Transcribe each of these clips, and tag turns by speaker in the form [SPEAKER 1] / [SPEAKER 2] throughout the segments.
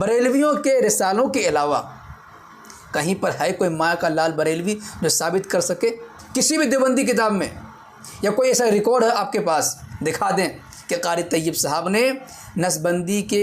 [SPEAKER 1] بریلویوں کے رسالوں کے علاوہ کہیں پر ہے کوئی ماں کا لال بریلوی جو ثابت کر سکے؟ کسی بھی دیوبندی کتاب میں یا کوئی ایسا ریکارڈ ہے آپ کے پاس، دکھا دیں کہ قاری طیب صاحب نے نسبندی کے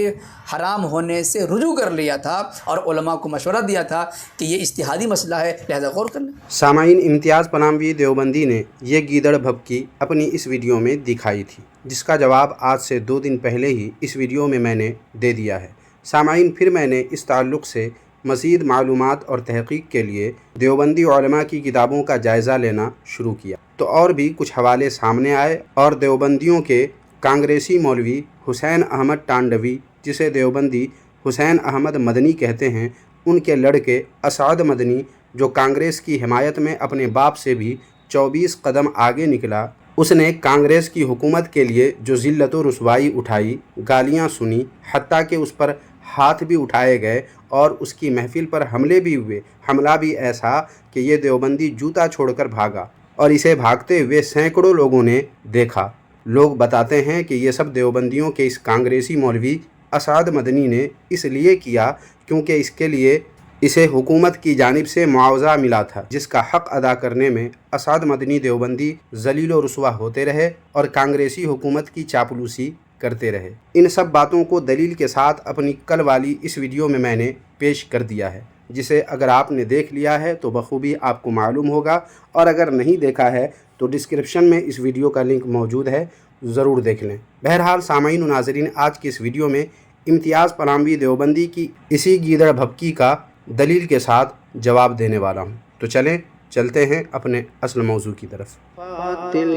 [SPEAKER 1] حرام ہونے سے رجوع کر لیا تھا اور علماء کو مشورہ دیا تھا کہ یہ اجتہادی مسئلہ ہے، لہذا غور کر لیں۔
[SPEAKER 2] سامعین، امتیاز پناہوی دیوبندی نے یہ گیدڑ بھبکی اپنی اس ویڈیو میں دکھائی تھی، جس کا جواب آج سے 2 دن پہلے ہی اس ویڈیو میں نے دے دیا ہے۔ سامعین، پھر میں نے اس تعلق سے مزید معلومات اور تحقیق کے لیے دیوبندی علماء کی کتابوں کا جائزہ لینا شروع کیا تو اور بھی کچھ حوالے سامنے آئے، اور دیوبندیوں کے کانگریسی مولوی حسین احمد ٹانڈوی، جسے دیوبندی حسین احمد مدنی کہتے ہیں، ان کے لڑکے اسعد مدنی، جو کانگریس کی حمایت میں اپنے باپ سے بھی 24 قدم آگے نکلا، اس نے کانگریس کی حکومت کے لیے جو ذلت و رسوائی اٹھائی، گالیاں سنی، حتیٰ کہ اس پر ہاتھ بھی اٹھائے گئے اور اس کی محفل پر حملے بھی ہوئے، حملہ بھی ایسا کہ یہ دیوبندی جوتا چھوڑ کر بھاگا، اور اسے بھاگتے ہوئے سینکڑوں لوگوں نے دیکھا۔ لوگ بتاتے ہیں کہ یہ سب دیوبندیوں کے اس کانگریسی مولوی اسعد مدنی نے اس لیے کیا کیونکہ اس کے لیے اسے حکومت کی جانب سے معاوضہ ملا تھا، جس کا حق ادا کرنے میں اسعد مدنی دیوبندی ذلیل و رسوا ہوتے رہے اور کانگریسی حکومت کی چاپلوسی کرتے رہے۔ ان سب باتوں کو دلیل کے ساتھ اپنی کل والی اس ویڈیو میں نے پیش کر دیا ہے، جسے اگر آپ نے دیکھ لیا ہے تو بخوبی آپ کو معلوم ہوگا، اور اگر نہیں دیکھا ہے تو ڈسکرپشن میں اس ویڈیو کا لنک موجود ہے، ضرور دیکھ لیں۔ بہرحال سامعین و ناظرین، آج کی اس ویڈیو میں امتیاز پناہوی دیوبندی کی اسی گیدڑ بھبکی کا دلیل کے ساتھ جواب دینے والا ہوں، تو چلیں چلتے ہیں اپنے اصل موضوع کی طرف۔
[SPEAKER 3] باطل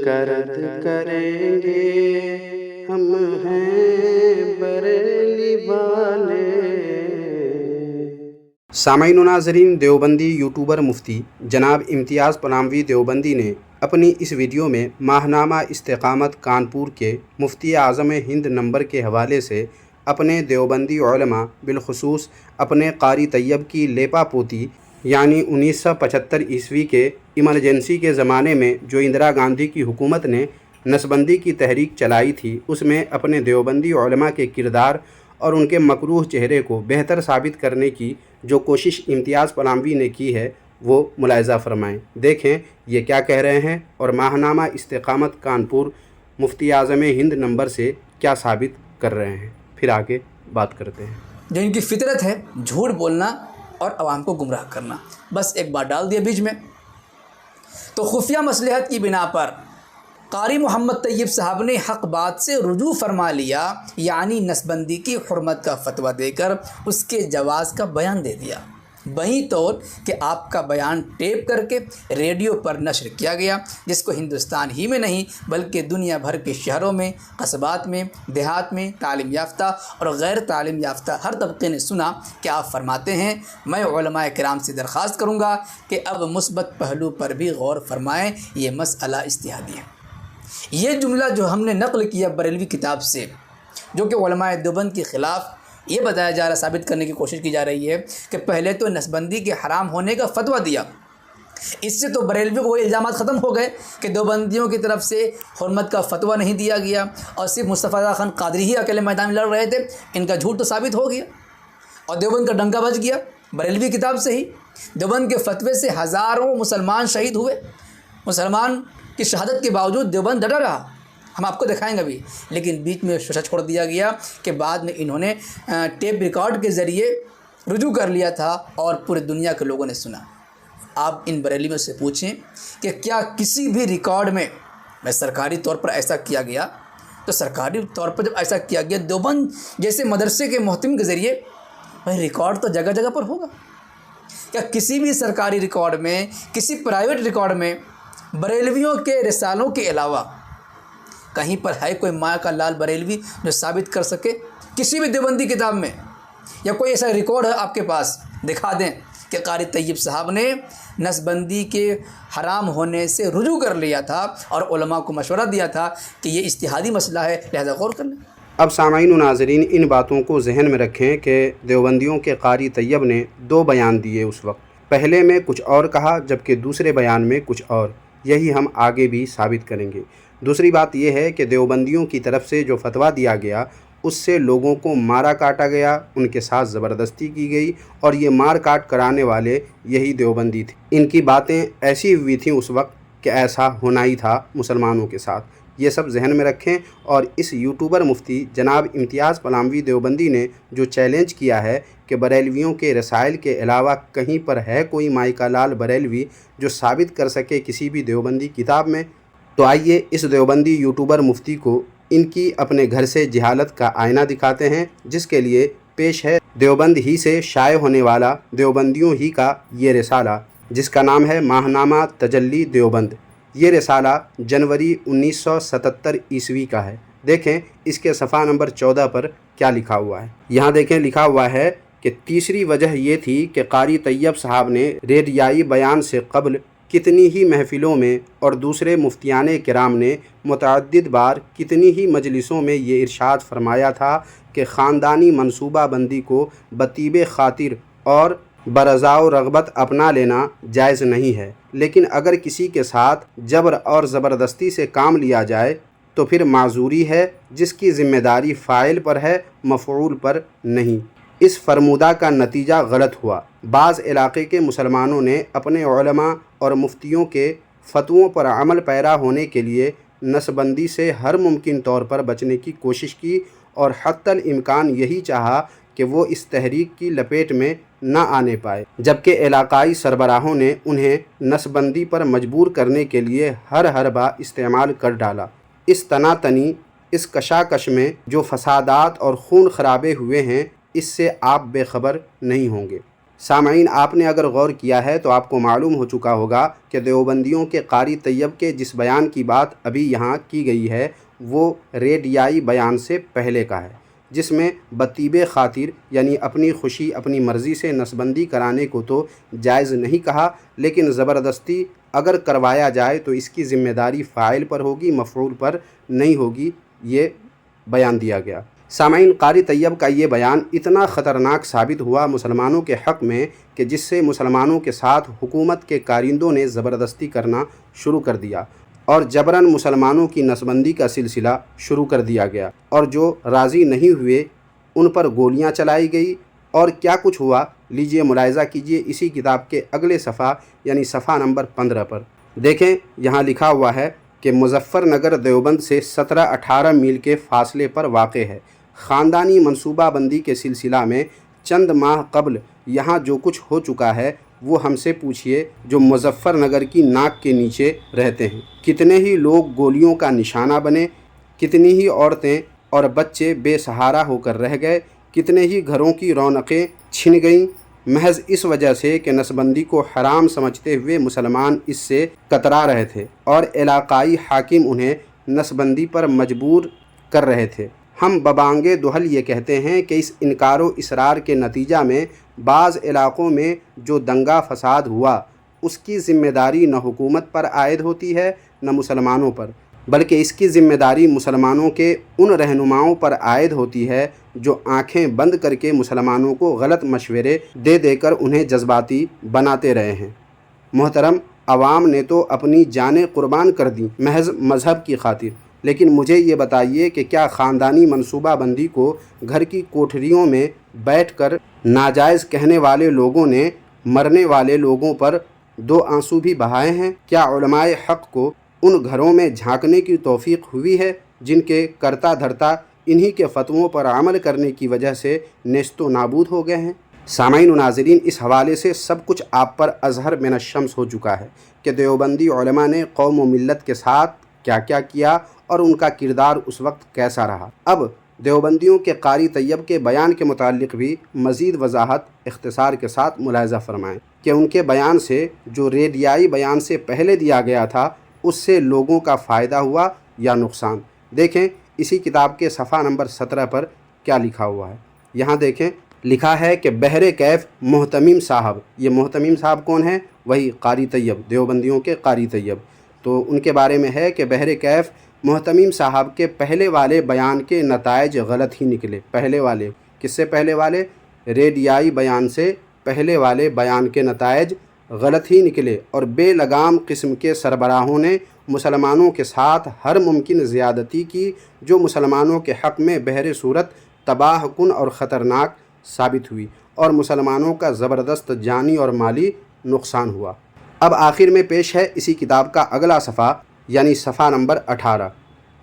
[SPEAKER 3] کا رد کریں گے، ہم ہیں بریلی والے۔
[SPEAKER 2] سامعین و ناظرین، دیوبندی یوٹیوبر مفتی جناب امتیاز پناہوی دیوبندی نے اپنی اس ویڈیو میں ماہنامہ استقامت کانپور کے مفتی اعظم ہند نمبر کے حوالے سے اپنے دیوبندی علماء، بالخصوص اپنے قاری طیب کی لیپا پوتی، یعنی 1975 عیسوی کے ایمرجنسی کے زمانے میں جو اندرا گاندھی کی حکومت نے نسبندی کی تحریک چلائی تھی، اس میں اپنے دیوبندی علماء کے کردار اور ان کے مکروہ چہرے کو بہتر ثابت کرنے کی جو کوشش امتیاز پناہوی نے کی ہے، وہ ملاحظہ فرمائیں۔ دیکھیں یہ کیا کہہ رہے ہیں اور ماہنامہ استقامت کانپور مفتی اعظم ہند نمبر سے کیا ثابت کر رہے ہیں، پھر آگے بات کرتے ہیں۔
[SPEAKER 1] جو ان کی فطرت ہے جھوٹ بولنا اور عوام کو گمراہ کرنا، بس ایک بات ڈال دیا بیچ میں، تو خفیہ مصلحت کی بنا پر قاری محمد طیب صاحب نے حق بات سے رجوع فرما لیا، یعنی نسبندی کی حرمت کا فتویٰ دے کر اس کے جواز کا بیان دے دیا، وہیں طور کہ آپ کا بیان ٹیپ کر کے ریڈیو پر نشر کیا گیا، جس کو ہندوستان ہی میں نہیں بلکہ دنیا بھر کے شہروں میں، قصبات میں، دیہات میں تعلیم یافتہ اور غیر تعلیم یافتہ ہر طبقے نے سنا کہ آپ فرماتے ہیں، میں علماء کرام سے درخواست کروں گا کہ اب مثبت پہلو پر بھی غور فرمائیں، یہ مسئلہ اجتہادی ہے۔ یہ جملہ جو ہم نے نقل کیا بریلوی کتاب سے، جو کہ علماء دیوبند کے خلاف یہ بتایا جا رہا، ثابت کرنے کی کوشش کی جا رہی ہے کہ پہلے تو نسبندی کے حرام ہونے کا فتویٰ دیا، اس سے تو بریلوی کو وہ الزامات ختم ہو گئے کہ دیوبندیوں کی طرف سے حرمت کا فتویٰ نہیں دیا گیا اور صرف مصطفیٰ رضا خان قادری ہی اکیلے میدان میں لڑ رہے تھے، ان کا جھوٹ تو ثابت ہو گیا اور دیوبند کا ڈنکا بج گیا بریلوی کتاب سے ہی۔ دیوبند کے فتوے سے ہزاروں مسلمان شہید ہوئے، مسلمان کی شہادت کے باوجود دیوبند ڈٹا رہا، ہم آپ کو دکھائیں گے ابھی، لیکن بیچ میں شوشہ چھوڑ دیا گیا کہ بعد میں انہوں نے ٹیپ ریکارڈ کے ذریعے رجوع کر لیا تھا اور پورے دنیا کے لوگوں نے سنا۔ آپ ان بریلویوں سے پوچھیں کہ کیا کسی بھی ریکارڈ میں سرکاری طور پر ایسا کیا گیا، تو سرکاری طور پر جب ایسا کیا گیا دیوبند جیسے مدرسے کے محتم کے ذریعے، بھائی ریکارڈ تو جگہ جگہ پر ہوگا، کیا کسی بھی سرکاری ریکارڈ میں، کسی پرائیویٹ ریکارڈ میں بریلویوں کے رسالوں کے علاوہ کہیں پر ہے کوئی ماں کا لال بریلوی جو ثابت کر سکے؟ کسی بھی دیوبندی کتاب میں یا کوئی ایسا ریکارڈ ہے آپ کے پاس، دکھا دیں کہ قاری طیب صاحب نے نسبندی کے حرام ہونے سے رجوع کر لیا تھا اور علماء کو مشورہ دیا تھا کہ یہ اجتہادی مسئلہ ہے، لہذا غور کر لیں۔
[SPEAKER 2] اب سامعین و ناظرین، ان باتوں کو ذہن میں رکھیں کہ دیوبندیوں کے قاری طیب نے 2 بیان دیے اس وقت، پہلے میں کچھ اور کہا جبکہ دوسرے بیان میں کچھ اور، یہی ہم آگے بھی ثابت کریں گے۔ دوسری بات یہ ہے کہ دیوبندیوں کی طرف سے جو فتویٰ دیا گیا اس سے لوگوں کو مارا کاٹا گیا، ان کے ساتھ زبردستی کی گئی، اور یہ مار کاٹ کرانے والے یہی دیوبندی تھے۔ ان کی باتیں ایسی ہوئی تھیں اس وقت کہ ایسا ہونا ہی تھا مسلمانوں کے ساتھ۔ یہ سب ذہن میں رکھیں۔ اور اس یوٹیوبر مفتی جناب امتیاز پلاموی دیوبندی نے جو چیلنج کیا ہے کہ بریلویوں کے رسائل کے علاوہ کہیں پر ہے کوئی مائیکا لال بریلوی جو ثابت کر سکے کسی بھی دیوبندی کتاب میں، تو آئیے اس دیوبندی یوٹیوبر مفتی کو ان کی اپنے گھر سے جہالت کا آئینہ دکھاتے ہیں، جس کے لیے پیش ہے دیوبند ہی سے شائع ہونے والا دیوبندیوں ہی کا یہ رسالہ، جس کا نام ہے ماہنامہ تجلی دیوبند۔ یہ رسالہ جنوری 1977 عیسوی کا ہے۔ دیکھیں اس کے صفحہ نمبر 14 پر کیا لکھا ہوا ہے۔ یہاں دیکھیں لکھا ہوا ہے کہ تیسری وجہ یہ تھی کہ قاری طیب صاحب نے ریڈیائی بیان سے قبل کتنی ہی محفلوں میں اور دوسرے مفتیان کرام نے متعدد بار کتنی ہی مجلسوں میں یہ ارشاد فرمایا تھا کہ خاندانی منصوبہ بندی کو بطیب خاطر اور برضا و رغبت اپنا لینا جائز نہیں ہے، لیکن اگر کسی کے ساتھ جبر اور زبردستی سے کام لیا جائے تو پھر معذوری ہے، جس کی ذمہ داری فاعل پر ہے، مفعول پر نہیں۔ اس فرمودہ کا نتیجہ غلط ہوا۔ بعض علاقے کے مسلمانوں نے اپنے علماء اور مفتیوں کے فتووں پر عمل پیرا ہونے کے لیے نسبندی سے ہر ممکن طور پر بچنے کی کوشش کی، اور حتی الامکان یہی چاہا کہ وہ اس تحریک کی لپیٹ میں نہ آنے پائے، جبکہ علاقائی سربراہوں نے انہیں نسبندی پر مجبور کرنے کے لیے ہر حربہ استعمال کر ڈالا۔ اس تناتنی، اس کشاکش میں جو فسادات اور خون خرابے ہوئے ہیں، اس سے آپ بے خبر نہیں ہوں گے۔ سامعین، آپ نے اگر غور کیا ہے تو آپ کو معلوم ہو چکا ہوگا کہ دیوبندیوں کے قاری طیب کے جس بیان کی بات ابھی یہاں کی گئی ہے وہ ریڈیائی بیان سے پہلے کا ہے، جس میں بطیب خاطر یعنی اپنی خوشی اپنی مرضی سے نسبندی کرانے کو تو جائز نہیں کہا، لیکن زبردستی اگر کروایا جائے تو اس کی ذمہ داری فاعل پر ہوگی، مفعول پر نہیں ہوگی، یہ بیان دیا گیا۔ سامعین، قاری طیب کا یہ بیان اتنا خطرناک ثابت ہوا مسلمانوں کے حق میں کہ جس سے مسلمانوں کے ساتھ حکومت کے کارندوں نے زبردستی کرنا شروع کر دیا، اور جبراً مسلمانوں کی نسبندی کا سلسلہ شروع کر دیا گیا، اور جو راضی نہیں ہوئے ان پر گولیاں چلائی گئی۔ اور کیا کچھ ہوا، لیجئے ملاحظہ کیجئے اسی کتاب کے اگلے صفحہ یعنی صفحہ نمبر 15 پر۔ دیکھیں یہاں لکھا ہوا ہے کہ مظفر نگر دیوبند سے 17-18 میل کے فاصلے پر واقع ہے۔ خاندانی منصوبہ بندی کے سلسلہ میں چند ماہ قبل یہاں جو کچھ ہو چکا ہے وہ ہم سے پوچھئے جو مظفر نگر کی ناک کے نیچے رہتے ہیں۔ کتنے ہی لوگ گولیوں کا نشانہ بنے، کتنی ہی عورتیں اور بچے بے سہارا ہو کر رہ گئے، کتنے ہی گھروں کی رونقیں چھن گئیں، محض اس وجہ سے کہ نسبندی کو حرام سمجھتے ہوئے مسلمان اس سے کترا رہے تھے اور علاقائی حاکم انہیں نسبندی پر مجبور کر رہے تھے۔ ہم ببانگ دہل یہ کہتے ہیں کہ اس انکار و اصرار کے نتیجہ میں بعض علاقوں میں جو دنگا فساد ہوا اس کی ذمہ داری نہ حکومت پر عائد ہوتی ہے نہ مسلمانوں پر، بلکہ اس کی ذمہ داری مسلمانوں کے ان رہنماؤں پر عائد ہوتی ہے جو آنکھیں بند کر کے مسلمانوں کو غلط مشورے دے دے کر انہیں جذباتی بناتے رہے ہیں۔ محترم، عوام نے تو اپنی جانیں قربان کر دیں محض مذہب کی خاطر، لیکن مجھے یہ بتائیے کہ کیا خاندانی منصوبہ بندی کو گھر کی کوٹھریوں میں بیٹھ کر ناجائز کہنے والے لوگوں نے مرنے والے لوگوں پر دو آنسو بھی بہائے ہیں؟ کیا علماء حق کو ان گھروں میں جھانکنے کی توفیق ہوئی ہے جن کے کرتا دھرتا انہی کے فتووں پر عمل کرنے کی وجہ سے نیست و نابود ہو گئے ہیں؟ سامعین و ناظرین، اس حوالے سے سب کچھ آپ پر اظہر من الشمس ہو چکا ہے کہ دیوبندی علماء نے قوم و ملت کے ساتھ کیا کیا کیا اور ان کا کردار اس وقت کیسا رہا۔ اب دیوبندیوں کے قاری طیب کے بیان کے متعلق بھی مزید وضاحت اختصار کے ساتھ ملاحظہ فرمائیں کہ ان کے بیان سے جو ریڈیائی بیان سے پہلے دیا گیا تھا اس سے لوگوں کا فائدہ ہوا یا نقصان۔ دیکھیں اسی کتاب کے صفحہ نمبر 17 پر کیا لکھا ہوا ہے۔ یہاں دیکھیں لکھا ہے کہ بحر کیف محتمیم صاحب، یہ محتمیم صاحب کون ہیں؟ وہی قاری طیب، دیوبندیوں کے قاری طیب۔ تو ان کے بارے میں ہے کہ بحر کیف محتمیم صاحب کے پہلے والے بیان کے نتائج غلط ہی نکلے۔ پہلے والے کس سے پہلے والے؟ ریڈیائی بیان سے پہلے والے بیان کے نتائج غلط ہی نکلے، اور بے لگام قسم کے سربراہوں نے مسلمانوں کے ساتھ ہر ممکن زیادتی کی جو مسلمانوں کے حق میں بہر صورت تباہ کن اور خطرناک ثابت ہوئی اور مسلمانوں کا زبردست جانی اور مالی نقصان ہوا۔ اب آخر میں پیش ہے اسی کتاب کا اگلا صفحہ یعنی صفحہ نمبر 18۔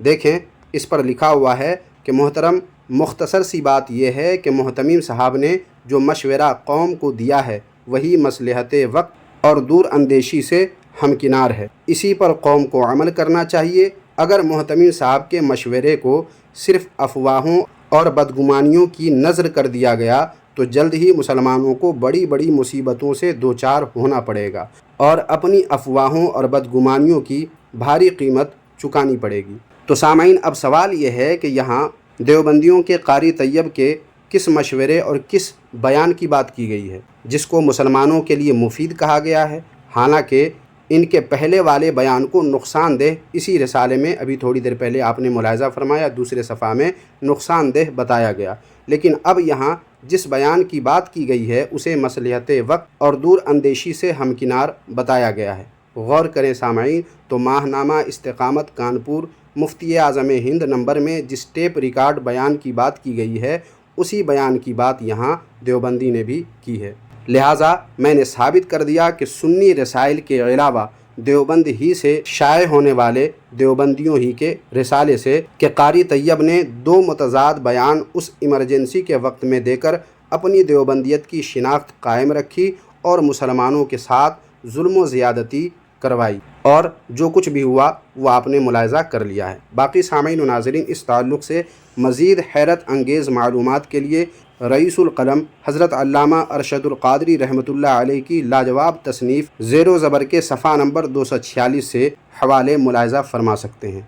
[SPEAKER 2] دیکھیں اس پر لکھا ہوا ہے کہ محترم، مختصر سی بات یہ ہے کہ محتمیم صاحب نے جو مشورہ قوم کو دیا ہے وہی مصلحت وقت اور دور اندیشی سے ہمکنار ہے، اسی پر قوم کو عمل کرنا چاہیے۔ اگر محتمیم صاحب کے مشورے کو صرف افواہوں اور بدگمانیوں کی نذر کر دیا گیا تو جلد ہی مسلمانوں کو بڑی بڑی مصیبتوں سے دوچار ہونا پڑے گا اور اپنی افواہوں اور بدگمانیوں کی بھاری قیمت چکانی پڑے گی۔ تو سامعین، اب سوال یہ ہے کہ یہاں دیوبندیوں کے قاری طیب کے کس مشورے اور کس بیان کی بات کی گئی ہے جس کو مسلمانوں کے لیے مفید کہا گیا ہے؟ حالانکہ ان کے پہلے والے بیان کو نقصان دہ اسی رسالے میں ابھی تھوڑی دیر پہلے آپ نے ملاحظہ فرمایا دوسرے صفحہ میں نقصان دہ بتایا گیا، لیکن اب یہاں جس بیان کی بات کی گئی ہے اسے مصلحت وقت اور دور اندیشی سے ہمکنار بتایا گیا ہے۔ غور کریں سامعین، تو ماہنامہ استقامت کانپور مفتی اعظم ہند نمبر میں جس ٹیپ ریکارڈ بیان کی بات کی گئی ہے اسی بیان کی بات یہاں دیوبندی نے بھی کی ہے۔ لہٰذا میں نے ثابت کر دیا کہ سنی رسائل کے علاوہ دیوبند ہی سے شائع ہونے والے دیوبندیوں ہی کے رسالے سے کہ قاری طیب نے دو متضاد بیان اس ایمرجنسی کے وقت میں دے کر اپنی دیوبندیت کی شناخت قائم رکھی اور مسلمانوں کے ساتھ ظلم و زیادتی کروائی، اور جو کچھ بھی ہوا وہ آپ نے ملاحظہ کر لیا ہے۔ باقی سامعین و ناظرین، اس تعلق سے مزید حیرت انگیز معلومات کے لیے رئیس القلم حضرت علامہ ارشد القادری رحمۃ اللہ علیہ کی لاجواب تصنیف زیر و زبر کے صفحہ نمبر 246 سے حوالے ملاحظہ فرما سکتے ہیں۔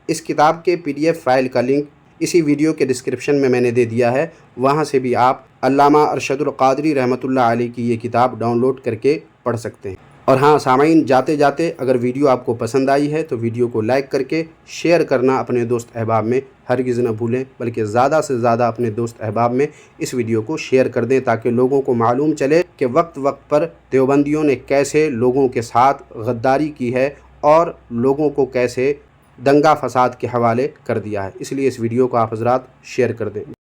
[SPEAKER 2] اس کتاب کے PDF فائل کا لنک اسی ویڈیو کے ڈسکرپشن میں نے دے دیا ہے، وہاں سے بھی آپ علامہ ارشد القادری رحمۃ اللہ علیہ کی یہ کتاب ڈاؤن لوڈ کر کے پڑھ سکتے ہیں۔ اور ہاں سامعین، جاتے جاتے اگر ویڈیو آپ کو پسند آئی ہے تو ویڈیو کو لائک کر کے شیئر کرنا اپنے دوست احباب میں ہرگز نہ بھولیں، بلکہ زیادہ سے زیادہ اپنے دوست احباب میں اس ویڈیو کو شیئر کر دیں تاکہ لوگوں کو معلوم چلے کہ وقت وقت پر دیوبندیوں نے کیسے لوگوں کے ساتھ غداری کی ہے اور لوگوں کو کیسے دنگا فساد کے حوالے کر دیا ہے۔ اس لیے اس ویڈیو کو آپ حضرات شیئر کر دیں۔